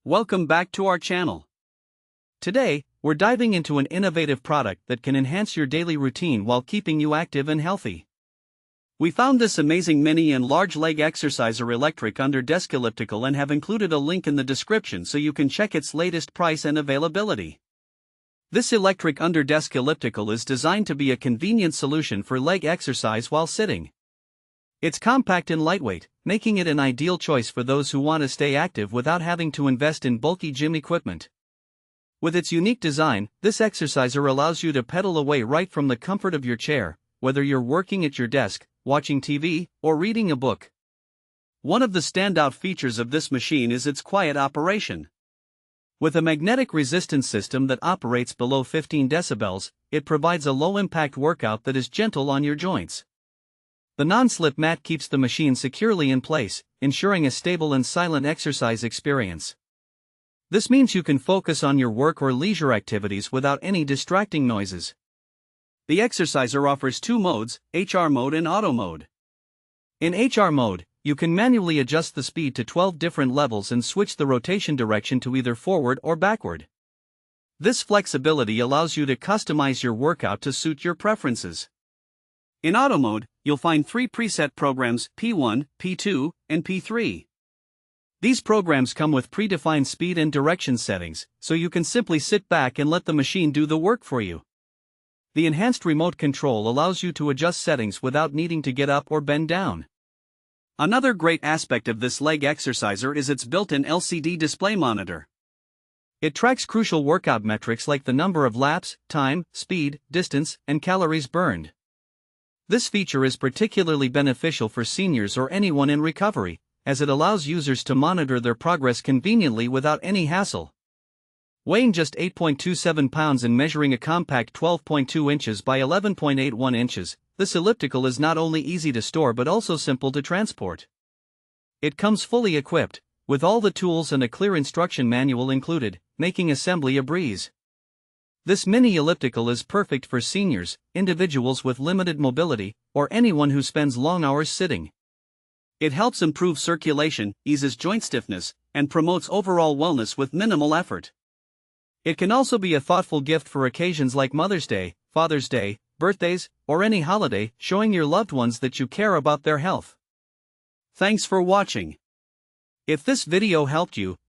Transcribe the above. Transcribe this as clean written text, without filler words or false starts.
Welcome back to our channel. Today, we're diving into an innovative product that can enhance your daily routine while keeping you active and healthy. We found this amazing mini and large leg exerciser electric Under Desk Elliptical and have included a link in the description so you can check its latest price and availability. This electric Under Desk Elliptical is designed to be a convenient solution for leg exercise while sitting. It's compact and lightweight, making it an ideal choice for those who want to stay active without having to invest in bulky gym equipment. With its unique design, this exerciser allows you to pedal away right from the comfort of your chair, whether you're working at your desk, watching TV, or reading a book. One of the standout features of this machine is its quiet operation. With a magnetic resistance system that operates below 15 decibels, it provides a low-impact workout that is gentle on your joints. The non-slip mat keeps the machine securely in place, ensuring a stable and silent exercise experience. This means you can focus on your work or leisure activities without any distracting noises. The exerciser offers two modes, HR mode and auto mode. In HR mode, you can manually adjust the speed to 12 different levels and switch the rotation direction to either forward or backward. This flexibility allows you to customize your workout to suit your preferences. In auto mode, you'll find three preset programs, P1, P2, and P3. These programs come with predefined speed and direction settings, so you can simply sit back and let the machine do the work for you. The enhanced remote control allows you to adjust settings without needing to get up or bend down. Another great aspect of this leg exerciser is its built-in LCD display monitor. It tracks crucial workout metrics like the number of laps, time, speed, distance, and calories burned. This feature is particularly beneficial for seniors or anyone in recovery, as it allows users to monitor their progress conveniently without any hassle. Weighing just 8.27 pounds and measuring a compact 12.2 inches by 11.81 inches, this elliptical is not only easy to store but also simple to transport. It comes fully equipped, with all the tools and a clear instruction manual included, making assembly a breeze. This mini elliptical is perfect for seniors, individuals with limited mobility, or anyone who spends long hours sitting. It helps improve circulation, eases joint stiffness, and promotes overall wellness with minimal effort. It can also be a thoughtful gift for occasions like Mother's Day, Father's Day, birthdays, or any holiday, showing your loved ones that you care about their health. Thanks for watching. If this video helped you,